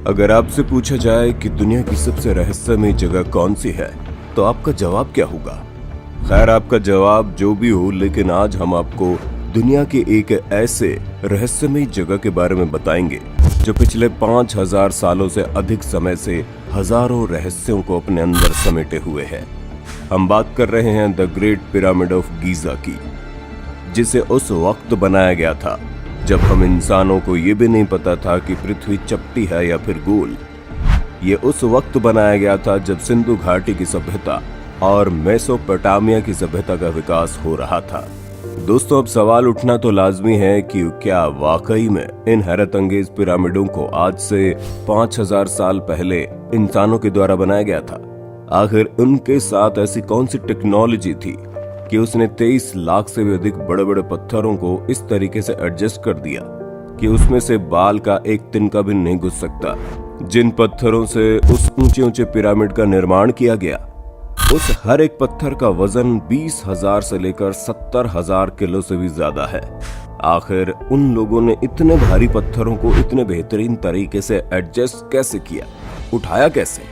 अगर आपसे पूछा जाए कि दुनिया की सबसे रहस्यमय जगह कौन सी है, तो आपका जवाब क्या होगा? खैर, आपका जवाब जो भी हो, लेकिन आज हम आपको दुनिया के एक ऐसे रहस्यमय जगह के बारे में बताएंगे जो पिछले 5000 सालों से अधिक समय से हजारों रहस्यों को अपने अंदर समेटे हुए है। हम बात कर रहे हैं the great pyramid of Giza की, जिसे उस वक्त बनाया गया था जब हम इंसानों को ये भी नहीं पता था कि पृथ्वी चपटी है या फिर गोल। ये उस वक्त बनाया गया था जब सिंधु घाटी की सभ्यता और मेसोपोटामिया की सभ्यता का विकास हो रहा था। दोस्तों, अब सवाल उठना तो लाजमी है कि क्या वाकई में इन हैरत अंगेज पिरामिडों को आज से 5000 साल पहले इंसानों के द्वारा बनाया गया था? आखिर उनके साथ ऐसी कौन सी टेक्नोलॉजी थी कि उसने 23 लाख से भी अधिक बड़े बड़े पत्थरों को इस तरीके से एडजस्ट कर दिया कि उसमें से बाल का एक तिनका भी नहीं घुस सकता। जिन पत्थरों से उस ऊंचे ऊंचे पिरामिड का निर्माण किया गया, उस हर एक पत्थर का वजन 20,000 से लेकर 70,000 किलो से भी ज्यादा है। आखिर उन लोगों ने इतने भारी पत्थरों को इतने बेहतरीन तरीके से एडजस्ट कैसे किया, उठाया कैसे?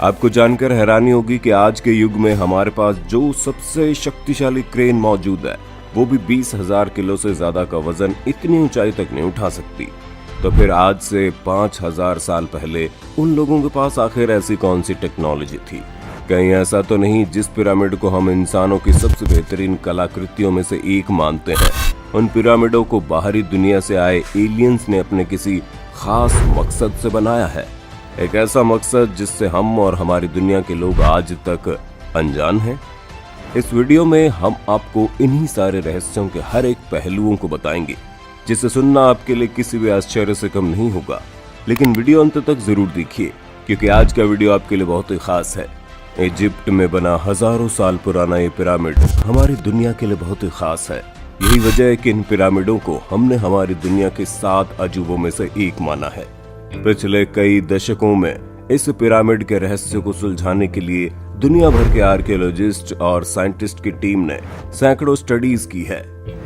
आपको जानकर हैरानी होगी कि आज के युग में हमारे पास जो सबसे शक्तिशाली क्रेन मौजूद है, वो भी 20,000 किलो से ज्यादा का वजन इतनी ऊंचाई तक नहीं उठा सकती। तो फिर आज से 5000 साल पहले उन लोगों के पास आखिर ऐसी कौन सी टेक्नोलॉजी थी? कहीं ऐसा तो नहीं जिस पिरामिड को हम इंसानों की सबसे बेहतरीन कलाकृतियों में से एक मानते हैं, उन पिरामिडों को बाहरी दुनिया से आए एलियंस ने अपने किसी खास मकसद से बनाया है? एक ऐसा मकसद जिससे हम और हमारी दुनिया के लोग आज तक अनजान हैं। इस वीडियो में हम आपको इन्हीं सारे रहस्यों के हर एक पहलुओं को बताएंगे, जिसे सुनना आपके लिए किसी भी आश्चर्य से कम नहीं होगा। लेकिन वीडियो अंत तक जरूर देखिए, क्योंकि आज का वीडियो आपके लिए बहुत ही खास है। इजिप्ट में बना हजारों साल पुराना ये पिरामिड हमारी दुनिया के लिए बहुत ही खास है। यही वजह है कि इन पिरामिडों को हमने हमारी दुनिया के 7 अजूबों में से एक माना है। पिछले कई दशकों में इस पिरामिड के रहस्य को सुलझाने के लिए दुनिया भर के आर्कियोलॉजिस्ट और साइंटिस्ट की टीम ने सैकड़ों स्टडीज की है,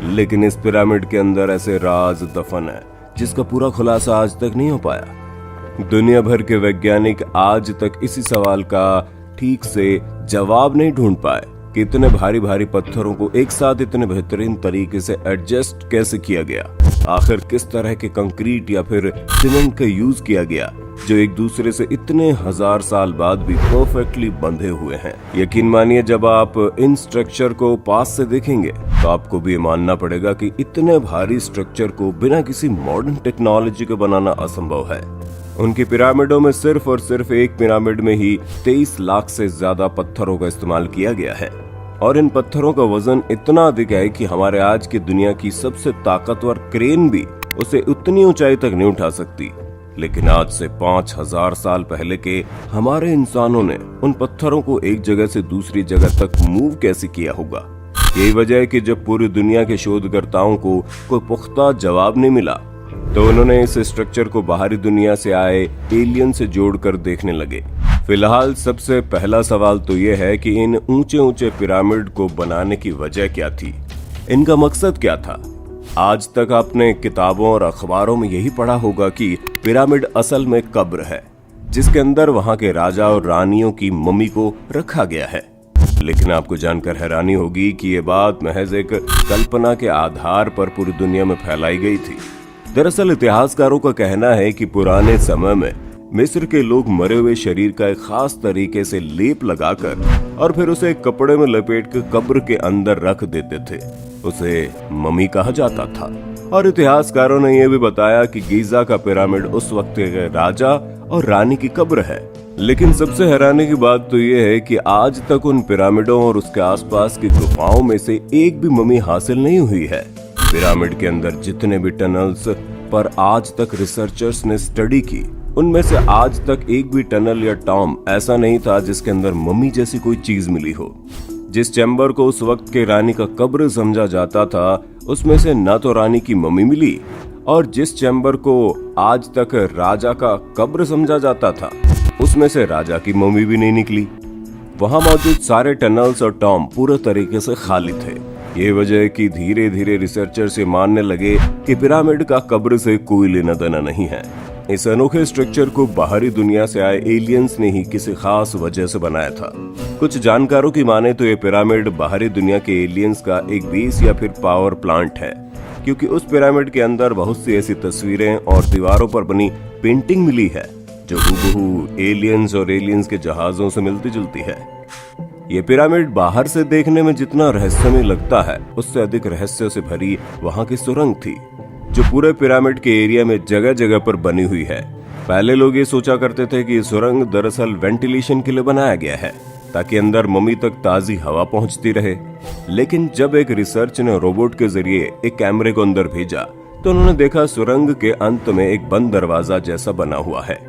लेकिन इस पिरामिड के अंदर ऐसे राज दफन है जिसका पूरा खुलासा आज तक नहीं हो पाया। दुनिया भर के वैज्ञानिक आज तक इसी सवाल का ठीक से जवाब नहीं ढूंढ पाए कि इतने भारी भारी पत्थरों को एक साथ इतने बेहतरीन तरीके से एडजस्ट कैसे किया गया। आखिर किस तरह के कंक्रीट या फिर सीमेंट का यूज किया गया जो एक दूसरे से इतने हजार साल बाद भी परफेक्टली बंधे हुए हैं। यकीन मानिए, जब आप इन स्ट्रक्चर को पास से देखेंगे तो आपको भी मानना पड़ेगा कि इतने भारी स्ट्रक्चर को बिना किसी मॉडर्न टेक्नोलॉजी के बनाना असंभव है। उनकी पिरामिडों में सिर्फ और सिर्फ एक पिरामिड में ही 23 लाख से ज्यादा पत्थरों का इस्तेमाल किया गया है, और इन पत्थरों का वजन इतना अधिक है कि हमारे आज की दुनिया की सबसे ताकतवर क्रेन भी उसे उतनी ऊंचाई तक नहीं उठा सकती। लेकिन आज से 5000 साल पहले के हमारे इंसानों ने उन पत्थरों को एक जगह से दूसरी जगह तक मूव कैसे किया होगा? यही वजह है कि जब पूरी दुनिया के शोधकर्ताओं को कोई पुख्ता जवाब नहीं मिला, तो उन्होंने इस स्ट्रक्चर को बाहरी दुनिया से आए एलियन से जोड़कर देखने लगे। फिलहाल सबसे पहला सवाल तो यह है कि इन ऊंचे ऊंचे पिरामिड को बनाने की वजह क्या थी? इनका मकसद क्या था? आज तक आपने किताबों और अखबारों में यही पढ़ा होगा कि पिरामिड असल में कब्र है, जिसके अंदर वहां के राजा और रानियों की मम्मी को रखा गया है। लेकिन आपको जानकर हैरानी होगी कि ये बात महज एक कल्पना के आधार पर पूरी दुनिया में फैलाई गई थी। दरअसल इतिहासकारों का कहना है कि पुराने समय में मिस्र के लोग मरे हुए शरीर का एक खास तरीके से लेप लगाकर और फिर उसे कपड़े में लपेट कर कब्र के अंदर रख देते थे। उसे मम्मी कहा जाता था। और इतिहासकारों ने यह भी बताया कि गीजा का पिरामिड उस वक्त के राजा और रानी की कब्र है। लेकिन सबसे हैरानी की बात तो यह है कि आज तक उन पिरामिडों और उसके आसपास की गुफाओं में से एक भी मम्मी हासिल नहीं हुई है। पिरामिड के अंदर जितने भी टनल्स पर आज तक रिसर्चर्स ने स्टडी की, उनमें से आज तक एक भी टनल या टॉम ऐसा नहीं था जिसके अंदर मम्मी जैसी कोई चीज मिली हो। जिस चैम्बर को उस वक्त के रानी का कब्र समझा जाता था, उसमें से न तो रानी की मम्मी मिली, और जिस चैम्बर को आज तक राजा का कब्र समझा जाता था, उसमें से राजा की मम्मी भी नहीं निकली। वहां मौजूद सारे टनल्स और टॉम पूरे तरीके से खाली थे। ये वजह है कि धीरे धीरे रिसर्चर से मानने लगे कि पिरामिड का कब्र से कोई लेना देना नहीं है। इस अनोखे स्ट्रक्चर को बाहरी दुनिया से आए एलियंस ने ही किसी खास वजह से बनाया था। कुछ जानकारों की माने तो ये पिरामिड बाहरी दुनिया के एलियंस का एक बेस या फिर पावर प्लांट है, क्योंकि उस पिरामिड के अंदर बहुत सी ऐसी तस्वीरें और दीवारों पर बनी पेंटिंग मिली है जो हूबहू एलियंस और एलियंस के जहाजों से मिलती जुलती है। ये पिरामिड बाहर से देखने में जितना रहस्यमय लगता है, उससे अधिक रहस्य से भरी वहां की सुरंग थी, जो पूरे पिरामिड के एरिया में जगह जगह पर बनी हुई है। पहले लोग ये सोचा करते थे कि ये सुरंग दरअसल वेंटिलेशन के लिए बनाया गया है, ताकि अंदर मम्मी तक ताजी हवा पहुंचती रहे। लेकिन जब एक रिसर्च ने रोबोट के जरिए एक कैमरे को अंदर भेजा, तो उन्होंने देखा सुरंग के अंत में एक बंद दरवाजा जैसा बना हुआ है,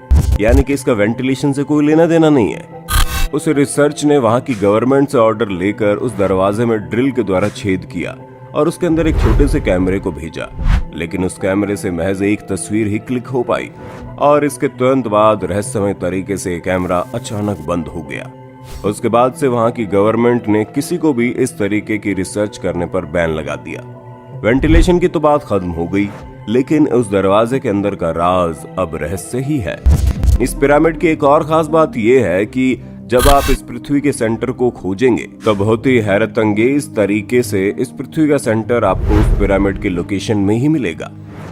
यानी कि इसका वेंटिलेशन से कोई लेना देना नहीं है। उस रिसर्च ने वहां की गवर्नमेंट से ऑर्डर लेकर उस दरवाजे में ड्रिल के द्वारा छेद किया और उसके अंदर एक छोटे से कैमरे को भेजा, लेकिन उस कैमरे से महज एक तस्वीर ही क्लिक हो पाई और इसके तुरंत बाद रहस्यमय तरीके से कैमरा अचानक बंद हो गया। उसके बाद से वहां की गवर्नमेंट ने किसी को भी इस तरीके की रिसर्च करने पर बैन लगा दिया। वेंटिलेशन की तो बात खत्म हो गई, लेकिन उस दरवाजे के अंदर का राज अब रहस्य ही है। इस पिरामिड की एक और खास बात यह है कि जब आप इस पृथ्वी के सेंटर को खोजेंगे तो बहुत ही हैरत अंगेज तरीके से इस पृथ्वी का सेंटर आपको उस पिरामिड की लोकेशन में ही मिलेगा।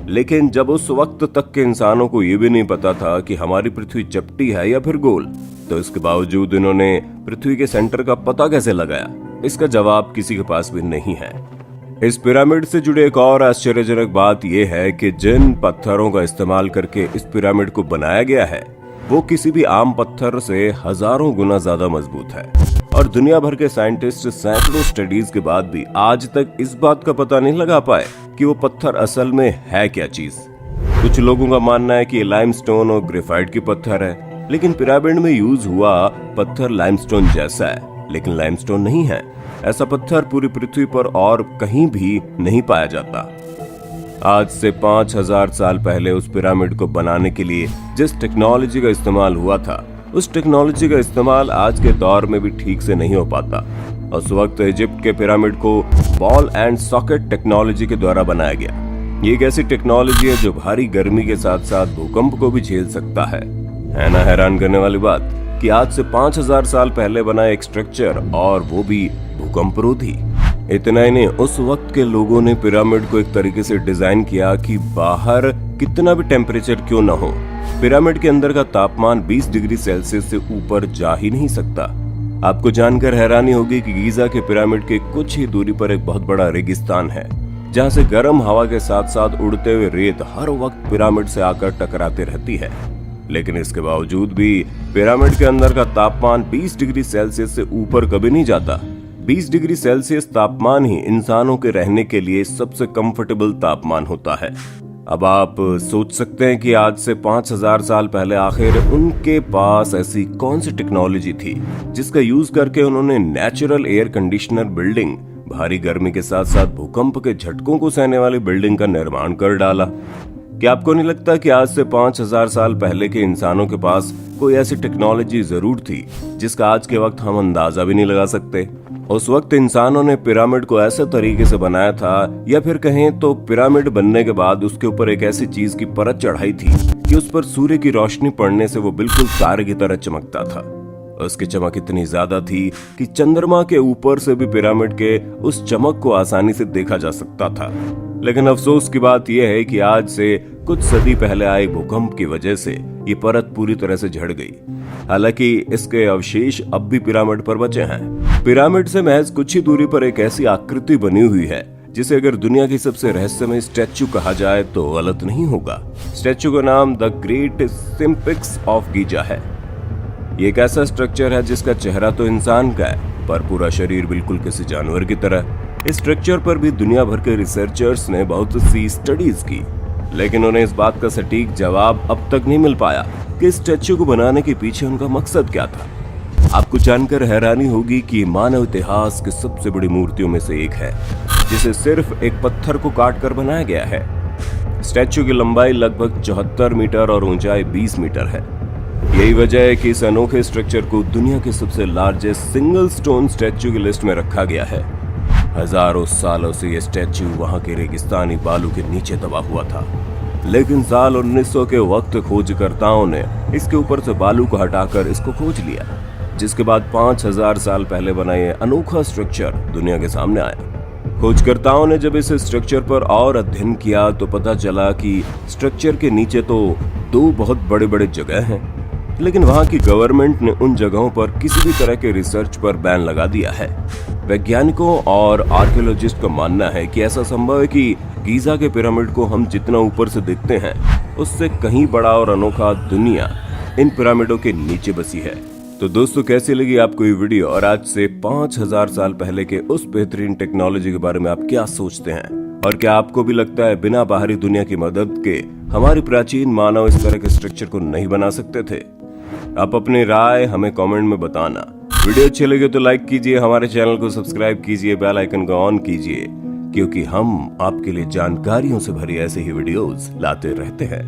लेकिन जब उस वक्त तक के इंसानों को ये भी नहीं पता था कि हमारी पृथ्वी चपटी है या फिर गोल, तो इसके बावजूद इन्होंने पृथ्वी के सेंटर का पता कैसे लगाया, इसका जवाब किसी के पास भी नहीं है। इस पिरामिड से जुड़े एक और आश्चर्यजनक बात यह है कि जिन पत्थरों का इस्तेमाल करके इस पिरामिड को बनाया गया है, वो किसी भी आम पत्थर से हजारों गुना ज्यादा मजबूत है। और दुनिया भर के साइंटिस्ट सैकड़ों स्टडीज के बाद भी आज तक इस बात का पता नहीं लगा पाए कि वो पत्थर असल में है क्या चीज। कुछ लोगों का मानना है कि ये लाइमस्टोन और ग्रेफाइट की पत्थर है, लेकिन पिरामिड में यूज हुआ पत्थर लाइमस्टोन जैसा है, लेकिन लाइमस्टोन नहीं है। ऐसा पत्थर पूरी पृथ्वी पर और कहीं भी नहीं पाया जाता। आज से 5000 साल पहले उस पिरामिड को बनाने के लिए जिस टेक्नोलॉजी का इस्तेमाल हुआ था, उस टेक्नोलॉजी का इस्तेमाल आज के दौर में भी ठीक से नहीं हो पाता। उस वक्त इजिप्ट के पिरामिड को बॉल एंड सॉकेट टेक्नोलॉजी के द्वारा बनाया गया। ये एक ऐसी टेक्नोलॉजी है जो भारी गर्मी के साथ साथ भूकंप को भी झेल सकता है ना। हैरान करने वाली बात कि आज से 5000 साल पहले बना एक स्ट्रक्चर, और वो भी भूकंपरोधी। इतना ही नहीं, उस वक्त के लोगों ने पिरामिड को एक तरीके से डिजाइन किया कि बाहर कितना भी टेम्परेचर क्यों ना हो, पिरामिड के अंदर का तापमान 20 डिग्री सेल्सियस से ऊपर जा ही नहीं सकता। आपको जानकर हैरानी होगी कि गीजा के पिरामिड के कुछ ही दूरी पर एक बहुत बड़ा रेगिस्तान है, जहां से गर्म हवा के साथ साथ उड़ते हुए रेत हर वक्त पिरामिड से आकर टकराते रहती है। लेकिन इसके बावजूद भी पिरामिड के अंदर का तापमान 20 डिग्री सेल्सियस से ऊपर कभी नहीं जाता। 20 डिग्री सेल्सियस तापमान ही इंसानों के रहने के लिए सबसे कंफर्टेबल तापमान होता है। अब आप सोच सकते हैं कि आज से 5000 साल पहले आखिर उनके पास ऐसी कौन सी टेक्नोलॉजी थी जिसका यूज करके उन्होंने नेचुरल एयर कंडीशनर बिल्डिंग, भारी गर्मी के साथ साथ भूकंप के झटकों को सहने वाली बिल्डिंग का निर्माण कर डाला। क्या आपको नहीं लगता कि आज से 5000 साल पहले के इंसानों के पास कोई ऐसी टेक्नोलॉजी जरूर थी जिसका आज के वक्त हम अंदाजा भी नहीं लगा सकते? उस वक्त इंसानों ने पिरामिड को ऐसे तरीके से बनाया था, या फिर कहें तो पिरामिड बनने के बाद उसके ऊपर एक ऐसी चीज की परत चढ़ाई थी कि उस पर सूर्य की रोशनी पड़ने से वो बिल्कुल तारे की तरह चमकता था। उसकी चमक इतनी ज्यादा थी कि चंद्रमा के ऊपर से भी पिरामिड के उस चमक को आसानी से देखा जा सकता था। लेकिन अफसोस की बात यह है कि आज से कुछ सदी पहले आए भूकंप की वजह से ये परत पूरी तरह से झड़ गई। हालांकि इसके अवशेष अब भी पिरामिड पर बचे हैं। पिरामिड से महज कुछ ही दूरी पर एक ऐसी आकृति बनी हुई है जिसे अगर दुनिया की सबसे रहस्यमय स्टैच्यू कहा जाए तो गलत नहीं होगा। स्टैच्यू का नाम the great sphinx of Giza है। ये एक ऐसा स्ट्रक्चर है जिसका चेहरा तो इंसान का है, पर पूरा शरीर बिल्कुल किसी जानवर की तरह। इस स्ट्रक्चर पर भी दुनिया भर के रिसर्चर्स ने बहुत सी स्टडीज की, लेकिन उन्हें इस बात का सटीक जवाब अब तक नहीं मिल पाया कि इस स्टैच्यू को बनाने के पीछे उनका मकसद क्या था। आपको जानकर हैरानी होगी कि मानव इतिहास की सबसे बड़ी मूर्तियों में से एक है, जिसे सिर्फ एक पत्थर को काट कर बनाया गया है। स्टैच्यू की लंबाई लगभग 74 मीटर और ऊंचाई 20 मीटर है। यही वजह है कि इस अनोखे स्ट्रक्चर को दुनिया के सबसे लार्जेस्ट सिंगल स्टोन स्टैच्यू की लिस्ट में रखा गया है। हजारों सालों से यह स्टैच्यू वहां के रेगिस्तानी बालू के नीचे दबा हुआ था, लेकिन साल 1900 के वक्त खोजकर्ताओं ने इसके ऊपर से बालू को हटाकर इसको खोज लिया, जिसके बाद 5000 साल पहले बना ये अनोखा स्ट्रक्चर दुनिया के सामने आया। खोजकर्ताओं ने जब इस स्ट्रक्चर पर और अध्ययन किया तो पता चला कि स्ट्रक्चर के नीचे तो 2 बहुत बड़े बड़े जगह हैं, लेकिन वहां की गवर्नमेंट ने उन जगहों पर किसी भी तरह के रिसर्च पर बैन लगा दिया है। वैज्ञानिकों और आर्कियोलॉजिस्ट का मानना है कि ऐसा संभव है कि गीजा के पिरामिड को हम जितना ऊपर से देखते हैं उससे कहीं बड़ा और अनोखा दुनिया इन पिरामिडों के नीचे बसी है। तो दोस्तों, कैसी लगी आपको ये वीडियो और आज से 5000 साल पहले के उस बेहतरीन टेक्नोलॉजी के बारे में आप क्या सोचते हैं? और क्या आपको भी लगता है बिना बाहरी दुनिया की मदद के हमारे प्राचीन मानव इस तरह के स्ट्रक्चर को नहीं बना सकते थे? आप अपनी राय हमें कमेंट में बताना। वीडियो अच्छी लगे तो लाइक कीजिए, हमारे चैनल को सब्सक्राइब कीजिए, बेल आइकन को ऑन कीजिए, क्योंकि हम आपके लिए जानकारियों से भरी ऐसे ही वीडियोस लाते रहते हैं।